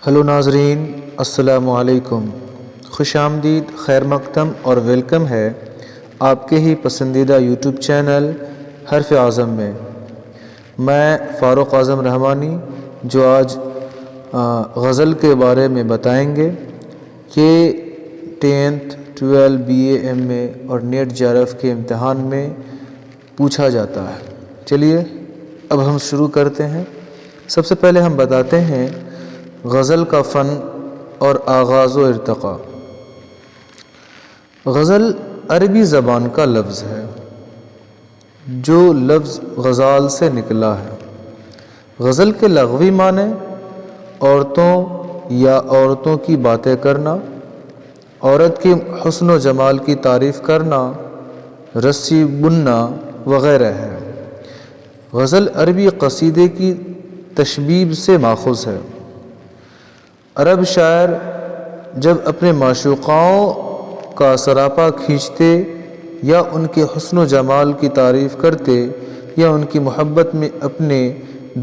Hello ناظرین، السلام علیکم۔ خوش آمدید، خیر مقدم اور ویلکم ہے آپ کے ہی پسندیدہ یوٹیوب چینل حرف اعظم میں۔ میں فاروق اعظم رحمانی جو آج غزل کے بارے میں بتائیں گے کہ 10th 12 BA MA اور نیٹ JRF کے امتحان میں پوچھا جاتا ہے۔ چلیے اب ہم شروع کرتے ہیں۔ سب سے پہلے ہم بتاتے ہیں غزل کا فن اور آغاز و ارتقاء۔ غزل عربی زبان کا لفظ ہے جو لفظ غزال سے نکلا ہے۔ غزل کے لغوی معنی عورتوں یا عورتوں کی باتیں کرنا، عورت کے حسن و جمال کی تعریف کرنا، رسی بننا وغیرہ ہے۔ غزل عربی قصیدے کی تشبیب سے ماخوذ ہے۔ عرب شاعر جب اپنے معشوقاؤں کا سراپا کھینچتے یا ان کے حسن و جمال کی تعریف کرتے یا ان کی محبت میں اپنے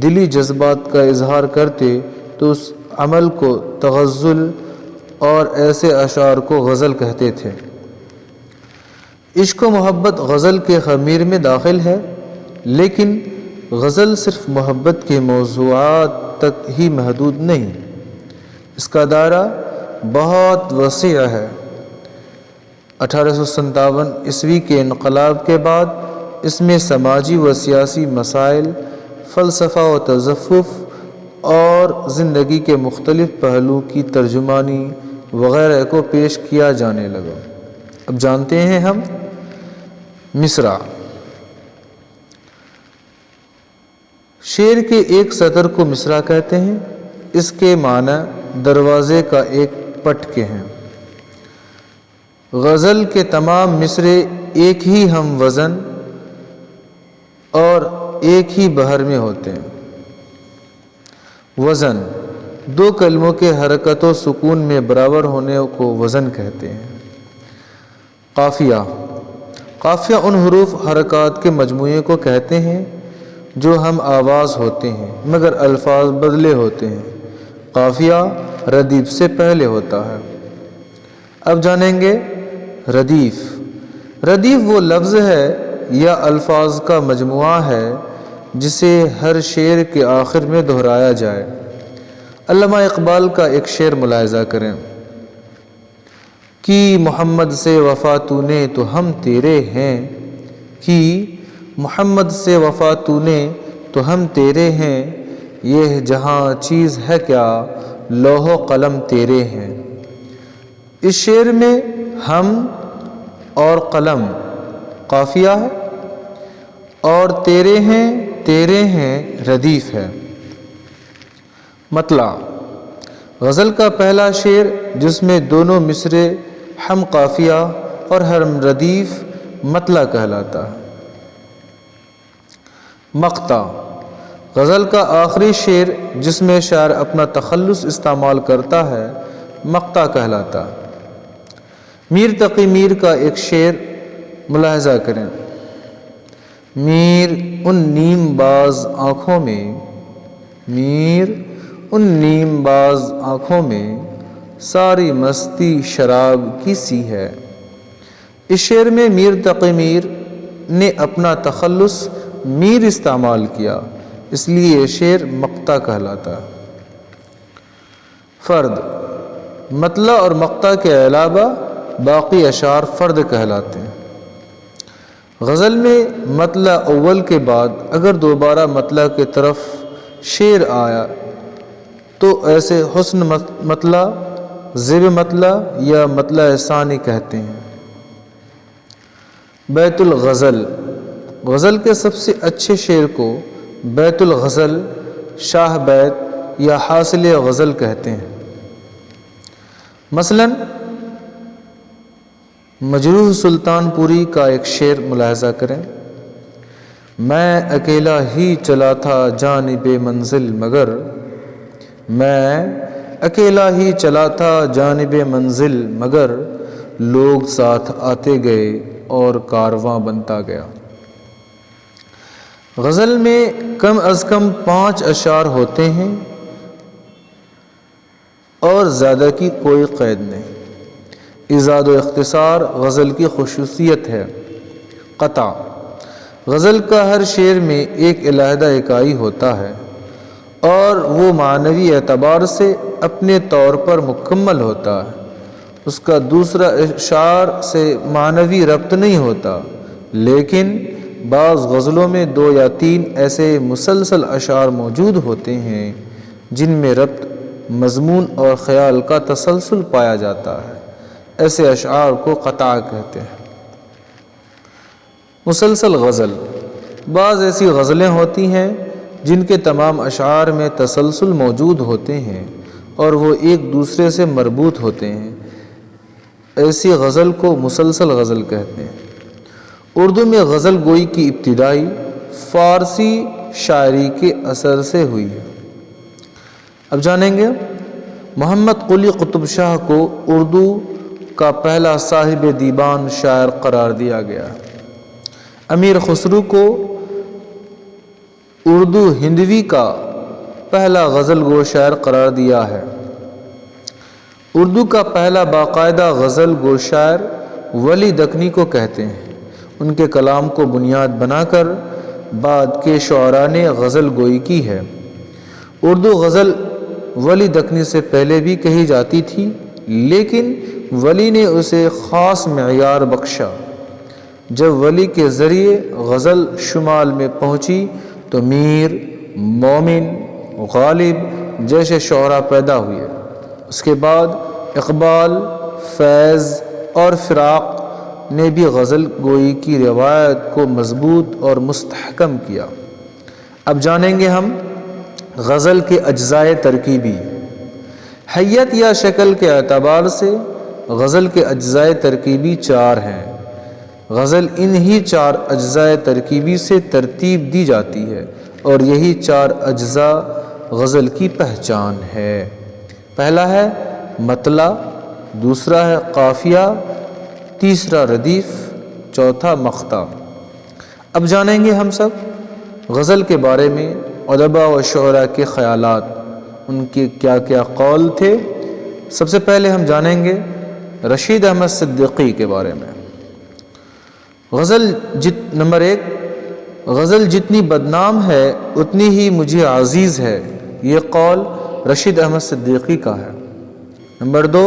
دلی جذبات کا اظہار کرتے تو اس عمل کو تغزل اور ایسے اشعار کو غزل کہتے تھے۔ عشق و محبت غزل کے خمیر میں داخل ہے، لیکن غزل صرف محبت کے موضوعات تک ہی محدود نہیں، اس کا دائرہ بہت وسیع ہے۔ 1857 کے انقلاب کے بعد اس میں سماجی و سیاسی مسائل، فلسفہ و تصوف اور زندگی کے مختلف پہلو کی ترجمانی وغیرہ کو پیش کیا جانے لگا۔ اب جانتے ہیں ہم مصرع۔ شعر کے ایک سطر کو مصرع کہتے ہیں۔ اس کے معنی دروازے کا ایک پٹکے ہیں۔ غزل کے تمام مصرعے ایک ہی ہم وزن اور ایک ہی بحر میں ہوتے ہیں۔ وزن دو کلموں کے حرکت و سکون میں برابر ہونے کو وزن کہتے ہیں۔ قافیہ قافیہ ان حروف حرکات کے مجموعے کو کہتے ہیں جو ہم آواز ہوتے ہیں مگر الفاظ بدلے ہوتے ہیں۔ قافیہ ردیف سے پہلے ہوتا ہے۔ اب جانیں گے ردیف۔ ردیف وہ لفظ ہے یا الفاظ کا مجموعہ ہے جسے ہر شعر کے آخر میں دہرایا جائے۔ علامہ اقبال کا ایک شعر ملاحظہ کریں کہ محمد سے وفا تو نے تو ہم تیرے ہیں، کہ محمد سے وفا تو نے تو ہم تیرے ہیں، یہ جہاں چیز ہے کیا لوح و قلم تیرے ہیں۔ اس شعر میں ہم اور قلم قافیہ ہے اور تیرے ہیں ردیف ہے۔ مطلع غزل کا پہلا شعر جس میں دونوں مصرعے ہم قافیہ اور ہم ردیف مطلع کہلاتا ہے۔ مقطع غزل کا آخری شعر جس میں شاعر اپنا تخلص استعمال کرتا ہے مقطع کہلاتا ہے۔ میر تقی میر کا ایک شعر ملاحظہ کریں۔ میر ان نیم باز آنکھوں میں ساری مستی شراب کی سی ہے۔ اس شعر میں میر تقی میر نے اپنا تخلص میر استعمال کیا، اس لیے یہ شعر مقطع کہلاتا ہے۔ فرد مطلع اور مقطع کے علاوہ باقی اشعار فرد کہلاتے ہیں۔ غزل میں مطلع اول کے بعد اگر دوبارہ مطلع کی طرف شعر آیا تو ایسے حسن مطلع، زیب مطلع یا مطلع ثانی کہتے ہیں۔ بیت الغزل غزل کے سب سے اچھے شعر کو بیت الغزل، شاہ بیت یا حاصل غزل کہتے ہیں۔ مثلاً مجروح سلطان پوری کا ایک شعر ملاحظہ کریں۔ میں اکیلا ہی چلا تھا جانب منزل مگر، میں اکیلا ہی چلا تھا جانب منزل مگر، لوگ ساتھ آتے گئے اور کارواں بنتا گیا۔ غزل میں کم از کم 5 اشعار ہوتے ہیں اور زیادہ کی کوئی قید نہیں۔ ایجاد و اختصار غزل کی خصوصیت ہے۔ قطع، غزل کا ہر شعر میں ایک علیحدہ اکائی ہوتا ہے اور وہ معنوی اعتبار سے اپنے طور پر مکمل ہوتا ہے، اس کا دوسرا اشعار سے معنوی ربط نہیں ہوتا، لیکن بعض غزلوں میں 2 یا 3 ایسے مسلسل اشعار موجود ہوتے ہیں جن میں ربط، مضمون اور خیال کا تسلسل پایا جاتا ہے، ایسے اشعار کو قطع کہتے ہیں۔ مسلسل غزل، بعض ایسی غزلیں ہوتی ہیں جن کے تمام اشعار میں تسلسل موجود ہوتے ہیں اور وہ ایک دوسرے سے مربوط ہوتے ہیں، ایسی غزل کو مسلسل غزل کہتے ہیں۔ اردو میں غزل گوئی کی ابتدائی فارسی شاعری کے اثر سے ہوئی ہے۔ اب جانیں گے محمد قلی قطب شاہ کو اردو کا پہلا صاحب دیوان شاعر قرار دیا گیا۔ امیر خسرو کو اردو ہندوی کا پہلا غزل گو شاعر قرار دیا ہے۔ اردو کا پہلا باقاعدہ غزل گو شاعر ولی دکنی کو کہتے ہیں۔ ان کے کلام کو بنیاد بنا کر بعد کے شعراء نے غزل گوئی کی ہے۔ اردو غزل ولی دکنی سے پہلے بھی کہی جاتی تھی، لیکن ولی نے اسے خاص معیار بخشا۔ جب ولی کے ذریعے غزل شمال میں پہنچی تو میر، مومن، غالب جیسے شعراء پیدا ہوئے۔ اس کے بعد اقبال، فیض اور فراق نے بھی غزل گوئی کی روایت کو مضبوط اور مستحکم کیا۔ اب جانیں گے ہم غزل کے اجزائے ترکیبی۔ حیت یا شکل کے اعتبار سے غزل کے اجزائے ترکیبی 4 ہیں۔ غزل انہی 4 اجزائے ترکیبی سے ترتیب دی جاتی ہے اور یہی 4 اجزاء غزل کی پہچان ہے۔ پہلا ہے مطلع، دوسرا ہے قافیہ، تیسرا ردیف، چوتھا مقطع۔ اب جانیں گے ہم سب غزل کے بارے میں ادباء و شعراء کے خیالات، ان کے کیا کیا قول تھے۔ سب سے پہلے ہم جانیں گے رشید احمد صدیقی کے بارے میں۔ نمبر 1، غزل جتنی بدنام ہے اتنی ہی مجھے عزیز ہے، یہ قول رشید احمد صدیقی کا ہے۔ نمبر 2،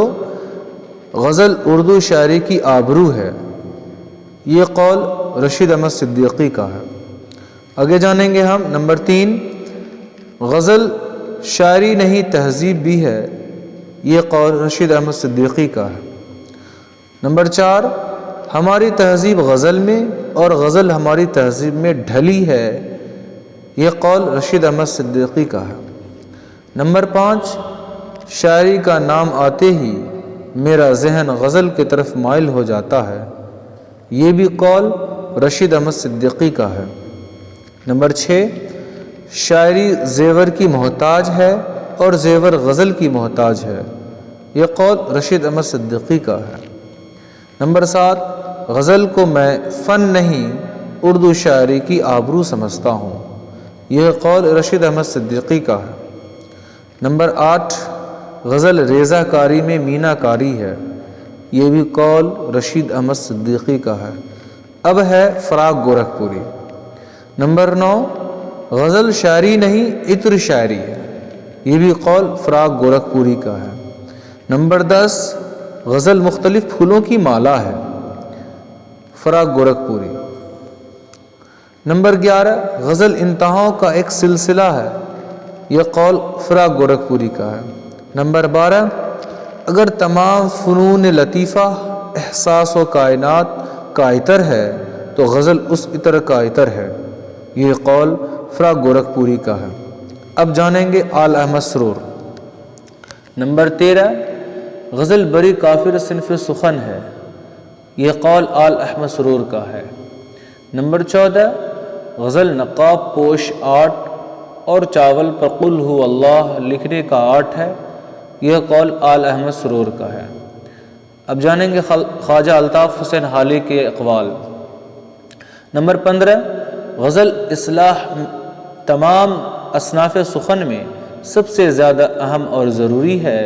غزل اردو شاعری کی آبرو ہے، یہ قول رشید احمد صدیقی کا ہے۔ آگے جانیں گے ہم نمبر 3، غزل شاعری نہیں تہذیب بھی ہے، یہ قول رشید احمد صدیقی کا ہے۔ نمبر 4، ہماری تہذیب غزل میں اور غزل ہماری تہذیب میں ڈھلی ہے، یہ قول رشید احمد صدیقی کا ہے۔ نمبر 5، شاعری کا نام آتے ہی میرا ذہن غزل کی طرف مائل ہو جاتا ہے، یہ بھی قول رشید احمد صدیقی کا ہے۔ نمبر 6، شاعری زیور کی محتاج ہے اور زیور غزل کی محتاج ہے، یہ قول رشید احمد صدیقی کا ہے۔ نمبر 7، غزل کو میں فن نہیں اردو شاعری کی آبرو سمجھتا ہوں، یہ قول رشید احمد صدیقی کا ہے۔ نمبر 8، غزل ریزہ کاری میں مینا کاری ہے، یہ بھی قول رشید احمد صدیقی کا ہے۔ اب ہے فراق گورکھپوری۔ نمبر 9، غزل شاعری نہیں عطر شاعری ہے، یہ بھی قول فراق گورکھپوری کا ہے۔ نمبر 10، غزل مختلف پھولوں کی مالا ہے، فراق گورکھپوری۔ نمبر 11، غزل انتہاؤں کا ایک سلسلہ ہے، یہ قول فراق گورکھپوری کا ہے۔ نمبر 12، اگر تمام فنون لطیفہ احساس و کائنات کا عطر ہے تو غزل اس عطر کا عطر ہے، یہ قول فراق گورکھپوری کا ہے۔ اب جانیں گے آل احمد سرور۔ نمبر 13، غزل بری کافر صنف سخن ہے، یہ قول آل احمد سرور کا ہے۔ نمبر 14، غزل نقاب پوش آرٹ اور چاول پر قل ہو اللہ لکھنے کا آرٹ ہے، یہ قول آل احمد سرور کا ہے۔ اب جانیں گے خواجہ الطاف حسین حالی کے اقوال۔ نمبر 15، غزل اصلاح تمام اصناف سخن میں سب سے زیادہ اہم اور ضروری ہے،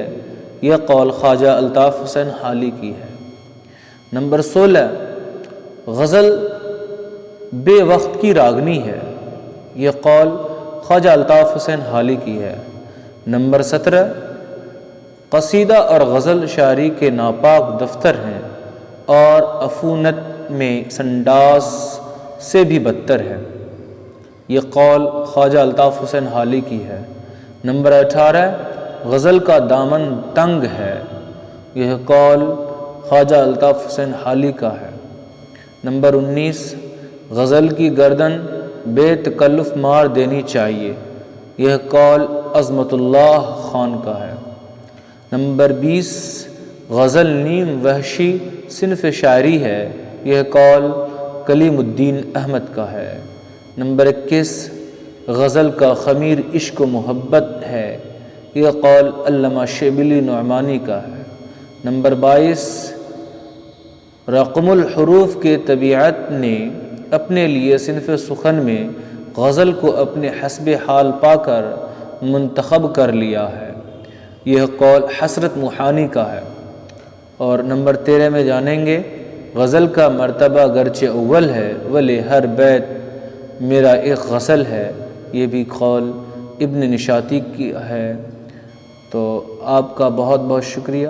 یہ قول خواجہ الطاف حسین حالی کی ہے۔ نمبر 16 غزل بے وقت کی راگنی ہے، یہ قول خواجہ الطاف حسین حالی کی ہے۔ نمبر 17 قصیدہ اور غزل شاعری کے ناپاک دفتر ہیں اور عفونت میں سنڈاس سے بھی بدتر ہے، یہ قول خواجہ الطاف حسین حالی کی ہے۔ نمبر 18 غزل کا دامن تنگ ہے، یہ قول خواجہ الطاف حسین حالی کا ہے۔ نمبر 19 غزل کی گردن بے تکلف مار دینی چاہیے، یہ قول عظمت اللہ خان کا ہے۔ نمبر 20 غزل نیم وحشی صنف شاعری ہے، یہ قول کلیم الدین احمد کا ہے۔ نمبر 21 غزل کا خمیر عشق و محبت ہے، یہ قول علامہ شبلی نعمانی کا ہے۔ نمبر 22 رقم الحروف کے طبیعت نے اپنے لیے صنف سخن میں غزل کو اپنے حسب حال پا کر منتخب کر لیا ہے، یہ قول حسرت موحانی کا ہے۔ اور نمبر 13 میں جانیں گے غزل کا مرتبہ گرچہ اول ہے ولی ہر بیت میرا ایک غزل ہے، یہ بھی قول ابن نشاطی کی ہے۔ تو آپ کا بہت بہت شکریہ۔